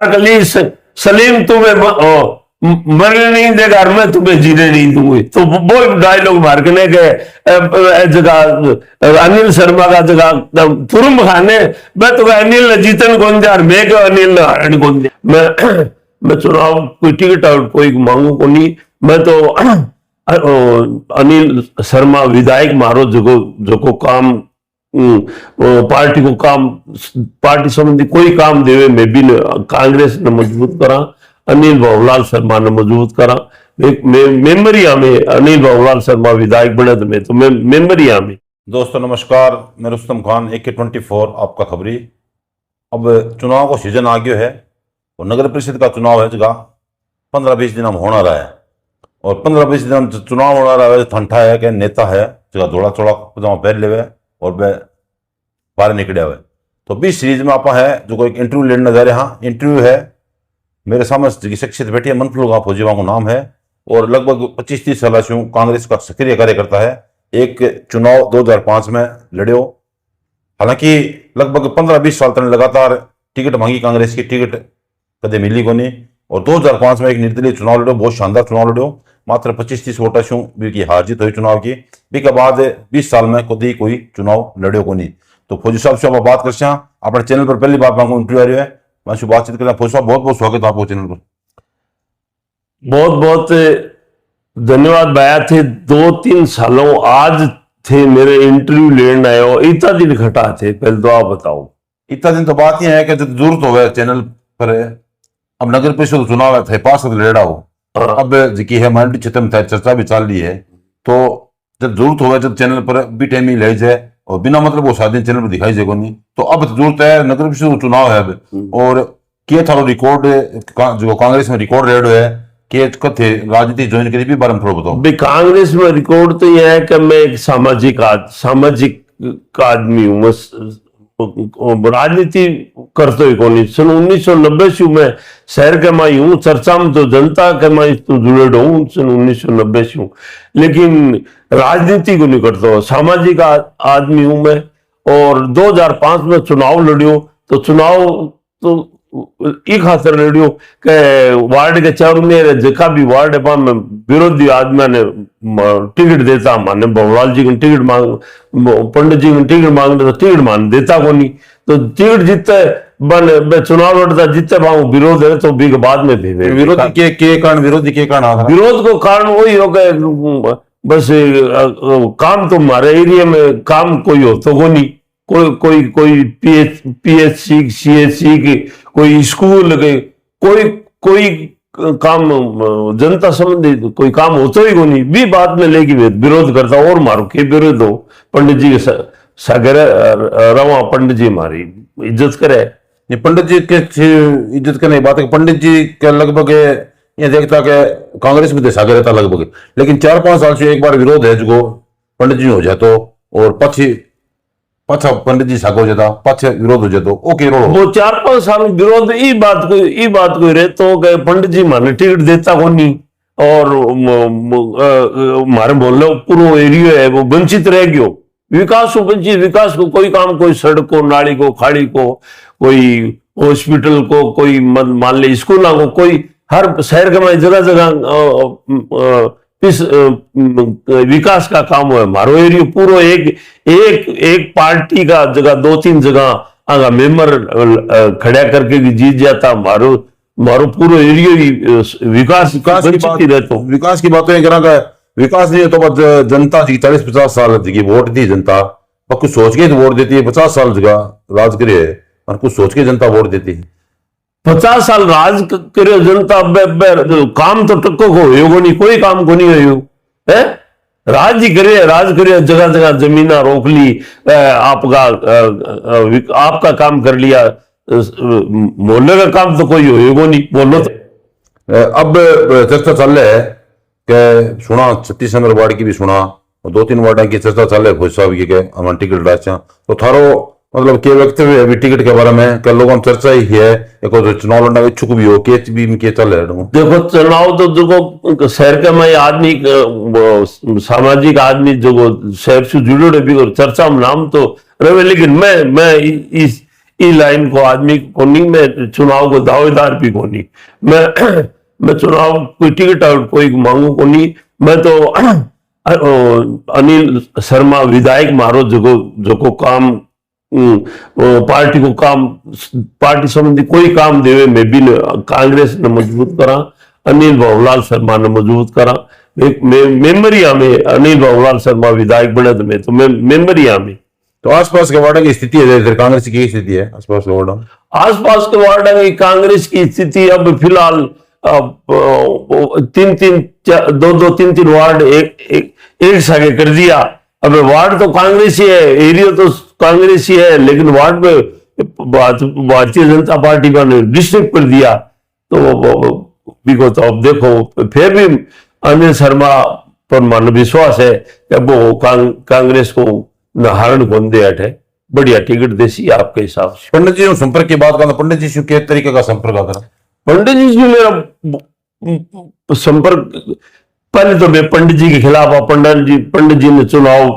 अली सलीम तुम्हें मरने नहीं देगा और मैं तुम्हें जीने नहीं दूंगी। तो वो डायलॉग मारने के जगह अनिल शर्मा का जगह तुरम खाने मैं तो अनिल जीतन कौन दिया और मैं क्यों अनिल हारण कौन दिया। मैं चुनाव कोई टिकट आउट कोई मांगू को नहीं। मैं तो अनिल शर्मा विधायक मारो जो काम पार्टी को काम पार्टी संबंधी कोई काम देवे मैं भी कांग्रेस ने मजबूत करा, अनिल बाबूलाल शर्मा ने मजबूत करा। मेमोरिया में अनिल बाबूलाल शर्मा विधायक बने तो मैं तो मेमोरिया में। दोस्तों नमस्कार, मैं रुस्तम खान AK24 आपका खबरी। अब चुनाव का सीजन आ गया है और नगर परिषद का चुनाव है जगह 15-20 दिन हम होना रहा है और 15-20 दिन चुनाव होना रहा है। ठंडा है कि नेता है जगह थोड़ा थोड़ा पजामा पहन ले और वह बाहर निकले हुए। तो 20 सीरीज में आपा है जो कोई इंटरव्यू लेने जा रहे। हाँ, इंटरव्यू है मेरे सामने शख्सियत बैठी है, मनफलूगा फौजीवा को नाम है और लगभग 25-30 साल से कांग्रेस का सक्रिय कार्यकर्ता है। एक चुनाव 2005 में लड़े हो, हालांकि लगभग 15-20 साल तक लगातार टिकट मांगी कांग्रेस की, टिकट कदे मिली को नहीं। और 2005 में एक निर्दलीय चुनाव लड़ो, बहुत शानदार चुनाव लड़ो, मात्र 25-30 वोटा शू की हार जीत हुई चुनाव की। के बाद 20 साल में कभी कोई चुनाव लड़ो को नहीं। तो फौजी साहब से आप बात कर अपने चैनल पर पहली बार मांगू इंटरव्यू आ रही है, मैं बातचीत करना। फौजी साहब बहुत बहुत स्वागत है आपको चैनल पर। बहुत बहुत धन्यवाद भैया। थे 2-3 सालों आज थे मेरे इंटरव्यू लेने आए हो, इतना दिन घटा थे, पहले तो आप बताओ। इतना दिन तो बात ही है कि जब जरूरत हो चैनल पर अब नगर परिषद चुनाव है थे पास लेड़ा हो, अब जी है मंडी क्षेत्र में चर्चा भी चल रही है। तो जब जरूरत हो जब चैनल पर भी टाइम ही ले जाए और बिना मतलब वो सात दिन चैनल पर दिखाई जाएगा नहीं। तो अब जरूरत है, नगर परिषद चुनाव है अब और क्या थारो रिकॉर्ड जो कांग्रेस में रिकॉर्ड रेड है कि कथे राजनीति ज्वाइन करी भी बारे में थोड़ा बताओ। कांग्रेस में रिकॉर्ड तो यह है कि मैं एक सामाजिक आदमी हूँ, राजनीति करते ही कौन। सन 1990 से मैं शहर के माई हूँ, चर्चा में तो जनता के माई तो जुड़े हूँ सन 1990 से हूँ, लेकिन राजनीति को नहीं करता हूँ, सामाजिक आदमी हूँ मैं। और 2005 में चुनाव लड़ियो तो चुनाव तो एक खातर लड़ियो के वार्ड के चारों मेरे जका भी वार्ड है में विरोधी आदमी ने टिकट देता, माने भवलाल जी को टिकट मांग, पंडित जी को टिकट मांगते तो टिकट मान देता को नहीं। तो टिकट जीतते बन चुनाव लड़ता जीतते भाव विरोध है तो भी बाद में भी विरोधी के कारण विरोध को कारण वही हो गए, बस काम तो हमारे एरिया में काम कोई हो तो नहीं, कोई PHC CHC की कोई स्कूल के कोई काम जनता संबंधी कोई काम होता ही को नहीं भी बाद में लेके विरोध करता। और मारो के विरोध हो, पंडित जी के सागर रवा पंडित जी हमारी इज्जत करे, पंडित जी के इज्जत करने बात है। पंडित जी के लगभग ये देखता के कांग्रेस में देशा रहता लगभग, लेकिन 4-5 साल से एक बार विरोध है जो पंडित जी हो जातो और पछा पंडित जी सागो जाता पछे विरोध हो जातो ओके रोड वो 4-5 साल विरोध ई बात को रहे तो पंडित जी माने टिकट देता को नहीं और मारे बोल पूरा एरिया है वो वंचित रह गयो। विकास को कोई काम, कोई सड़क को, नाली को, खाड़ी को, कोई हॉस्पिटल को, कोई मान ले स्कूल को, कोई हर शहर के में जगह जगह इस विकास का काम है। मारो एरिया पूरा एक पार्टी का जगह 2-3 जगह मेंबर खड़ा करके भी जीत जाता। मारो पूरा एरिया विकास की बातें करा का विकास नहीं है तो जनता जी 40-50 साल की वोट दी जनता, कुछ सोच के वोट देती है। 50 साल जगह राज करे और कुछ सोच के जनता वोट देती है। 50 साल राज करे जनता, काम तो टक्को को हो नहीं, कोई काम को नहीं हो है। राज करे जगह जगह जमीना रोक ली, आपका काम कर लिया, मोहल्ले का काम तो कोई हो नहीं बोलो। तो अब चर्चा चल रहा है कि सुना 36 नंबर वार्ड की भी सुना और 2-3 वार्ड की चर्चा चल रही है फौज साहब की हमारे टिकट रास्ता। तो थारो मतलब के वक्तव्य अभी टिकट के बारे में कल लोगों में चर्चा ही है, एक चुनाव लड़ना इच्छुक भी हो के चल रहे हैं। देखो चुनाव तो देखो शहर के में आदमी सामाजिक आदमी जो शहर से जुड़े भी चर्चा में नाम तो रहे, लेकिन मैं ई लाइन को आदमी को नहीं, मैं चुनाव को दावेदार भी को नहीं, मैं चुनाव कोई टिकट और कोई मांगू को नहीं। मैं तो अनिल शर्मा विधायक मारो जो काम पार्टी को काम, पार्टी संबंधी कोई काम देवे मैं भी कांग्रेस ने मजबूत करा, अनिल बाबूलाल शर्मा ने मजबूत करा। मेमोरिया में अनिल बाबूलाल शर्मा विधायक बने तो मैं तो मेमोरिया में। तो आसपास के वार्डा की स्थिति है, कांग्रेस की स्थिति है आसपास के वार्डा? आसपास के वार्डा की कांग्रेस की स्थिति अब फिलहाल तीन तीन वार्ड एक सागे कर दिया। अब वार्ड तो कांग्रेस ही है, एरिया तो कांग्रेस ही है, लेकिन वार्ड में भारतीय जनता पार्टी का ने डिस्ट्रिक्ट कर दिया। तो अब देखो फिर भी अनिल शर्मा पर मन विश्वास है कि वो कांग्रेस को हारण कौन दे हटे, बढ़िया टिकट देसी आपके हिसाब से। पंडित जी संपर्क की बात करना, पंडित जी से किस तरीके का संपर्क करा? पंडित जी से मेरा संपर्क, पहले तो मैं पंडित जी के खिलाफ, पंडित जी ने चुनाव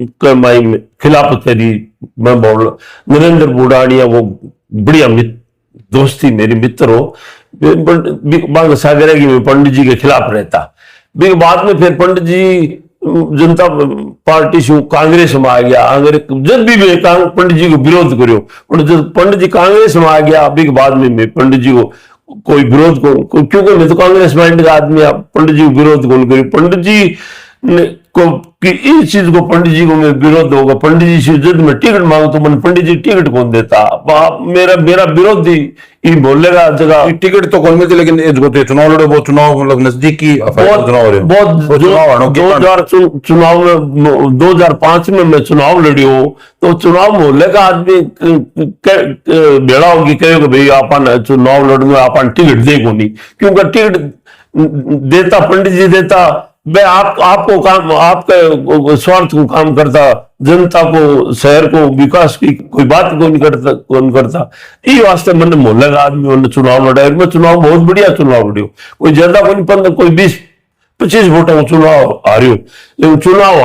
के माई में खिलाफत करी। मैं बोल नरेंद्र बुढ़ानिया वो बढ़िया दोस्ती मेरी मित्र हो, सागर है कि मैं पंडित जी के खिलाफ रहता। बाद में फिर पंडित जी जनता पार्टी से कांग्रेस में आ गया। जब भी मैं पंडित जी को विरोध करो, और जब पंडित जी कांग्रेस में आ गया, अभी के बाद में मैं पंडित जी को कोई विरोध को, क्योंकि मैं तो कांग्रेस माइंड का आदमी, आप पंडित जी को विरोध कौन करी? पंडित जी ने को कि इस चीज को पंडित जी को मैं विरोध होगा, पंडित जी से जब मैं टिकट मांगू तो मैंने पंडित जी टिकट कौन देता? मेरा विरोधी ये बोलेगा जगह टिकट तो कौन मिलती, लेकिन चुनाव लड़े वो चुनाव मतलब नजदीकी चुनाव में 2005 में मैं चुनाव लड़ी हूँ, तो चुनाव मोहल्ले का आदमी बेड़ा होगी कहो कि भाई आपन चुनाव लड़ने आपन टिकट दे को नहीं, क्योंकि टिकट देता पंडित जी देता, मैं आपको काम, आपके स्वार्थ को काम करता, जनता को शहर को विकास की कोई बात कौन करता। ये वास्ते मैंने मोहल्ले का आदमी मैंने चुनाव लड़ा, मैं चुनाव बहुत बढ़िया चुनाव लड़ी, कोई ज्यादा कोई 15 कोई 20-25 वोटों में चुनाव हारियो, लेकिन चुनाव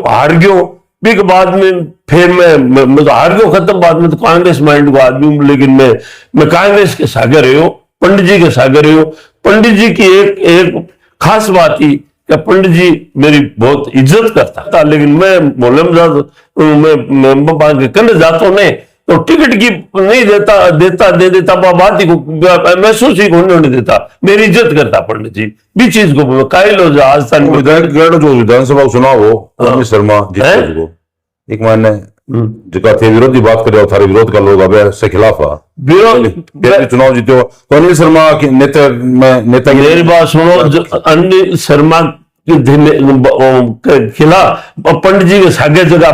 हार गयो। फिर बाद में फिर मैं तो हार गयो खत्म। बाद में तो कांग्रेस माइंड को आदमी हूं, लेकिन मैं कांग्रेस के सागर रही हूँ, पंडित जी के सागर रही हूँ। पंडित जी की एक खास बात थी कि पंडित जी मेरी बहुत इज्जत करता था, लेकिन मैं मोहल्ले में जाता नहीं तो टिकट की नहीं दे देता बात ही को महसूस ही नहीं देता, मेरी इज्जत करता पंडित जी भी चीज को। कायल हो जा आज तक जो विधानसभा चुनाव हो, अमित शर्मा एक मायने जगह थे विरोधी बात करे, थारे विरोध का लोग अब से खिलाफ आ चुनाव जीते हो, तो अनिल शर्मा के नेता मेरी बात सुनो, अनिल शर्मा खिलाफ पंडित जी के सागे जगह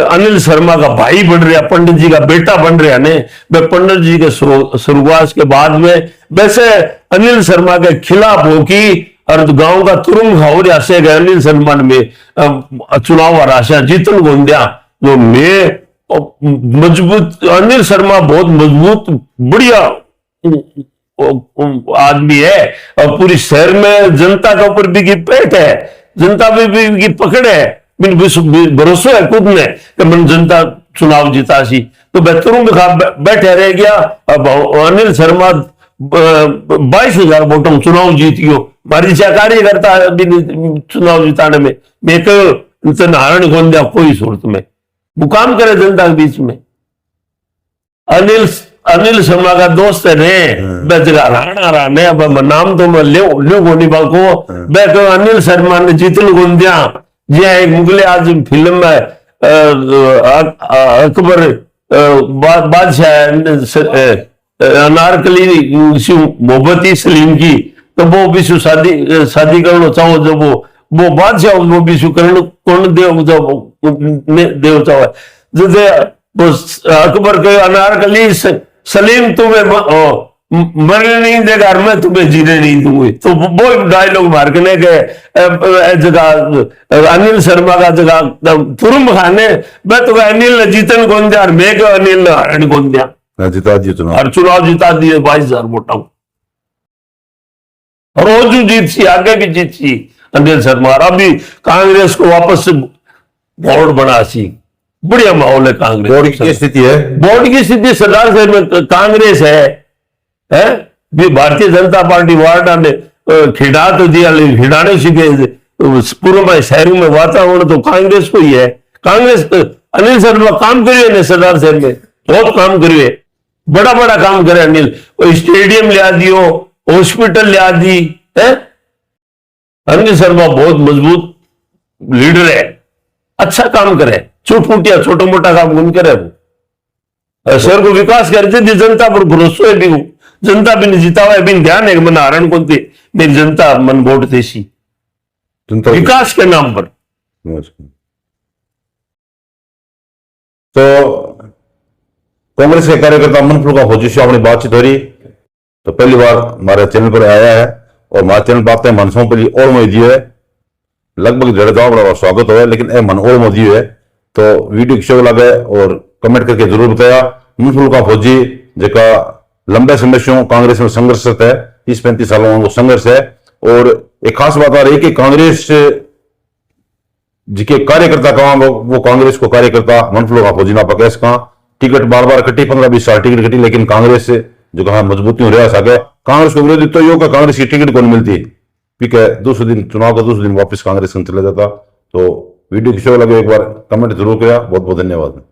अनिल शर्मा का भाई बन रहा, पंडित जी का बेटा बन रहा ने। मैं पंडित जी के स्वर्गवास के बाद में वैसे अनिल शर्मा के खिलाफ हो की और गांव का तुरुम हो रहा से अनिल शर्मा में चुनाव राशा जीतन गोंदिया, जो मैं मजबूत अनिल शर्मा बहुत मजबूत बढ़िया आदमी है, और पूरी शहर में जनता के ऊपर भी की पेट है, जनता भी की पकड़ है, भरोसा है खुद ने कि मन जनता चुनाव जीता सी। तो बेहतरों में बैठे रह गया। अब अनिल शर्मा 22,000 वोटों चुनाव जीत गयो, मारी कार्य करता है चुनाव जिताने में। मैं कहो नारायण गोंदिया कोई सूरत में वो काम करे जनता के बीच में। अनिल शर्मा का दोस्त है ने राणा ने, अब नाम तो मैं लो गोनी को मैं अनिल शर्मा ने जीतन गोंदिया जी एक मुगले आजम फिल्म में अकबर बादशाह अनारकली मोहब्बती सलीम की, तो वो विश्व शादी करना चाहो जब वो बादशाह वो विश्व करण कौन देव चाहो जैसे अकबर के अनारकली सलीम तुम्हें मरने नहीं देगा, मैं तुम्हें जीने नहीं दूंगी। तो वो डायलॉग मारने के जगह अनिल शर्मा का जगह तुरुम खाने मैं तो अनिल जीतन गोंदिया, मैं को अनिल हरण गोंदिया जिता दिए चुनाव जिता दिए 22,000 वोटों। रोज जीत सी, आगे भी जीत सी अनिल शर्मा। अभी कांग्रेस को वापस से बोर्ड बना सी, बढ़िया माहौल है कांग्रेस। बोर्ड की स्थिति है, बोर्ड की स्थिति सरदार शहर में कांग्रेस है भी भारतीय जनता पार्टी वार्डा ने खिड़ा तो दिया, लेकिन खिड़ाने सीखे पूर्व में शहरों में वातावरण तो कांग्रेस को ही है। कांग्रेस अनिल शर्मा काम करिए ने सरदार शहर में, बहुत काम करिए, बड़ा बड़ा काम करे अनिल। स्टेडियम लिया दियो, हॉस्पिटल लिया दी है। अनिल शर्मा बहुत मजबूत लीडर है, अच्छा काम करे, छुटपुटिया छोटा मोटा काम कौन करे वो। शहर को विकास करते थी, जनता पर भरोसा है भी वो, जनता भी नहीं जीता हुआ है भी ध्यान है मन हारण कौन थी, मेरी जनता मन वोट देसी विकास के नाम पर। तो कांग्रेस के कार्यकर्ता मनफुल का फौजी से अपनी बातचीत हो रही, तो पहली बार हमारे चैनल पर आया है और हमारे चैनल पर आपने मनसों पर और मोदी है, लगभग जड़ जाओ बड़ा स्वागत हो है, लेकिन ए मन और मोदी है तो वीडियो की शो लगे और कमेंट करके जरूर बताया। मनफुल का फौजी जका लंबे समय से कांग्रेस में संघर्षरत है, 30-35 सालों में वो संघर्ष है। और एक खास बात आ रही है कि कांग्रेस जिके कार्यकर्ता कहा वो कांग्रेस को कार्यकर्ता मनफुल का फौजी ना पकेस का टिकट बार बार कटी, 15-20 साल टिकट कटी, लेकिन कांग्रेस से जो कहा मजबूती रहा सके। कांग्रेस को विरोधी तो योग कांग्रेस की टिकट कौन मिलती, ठीक है, दूसरे दिन चुनाव का दूसरे दिन वापस कांग्रेस में चला जाता। तो वीडियो की शो लगे एक बार कमेंट जरूर किया, बहुत बहुत धन्यवाद।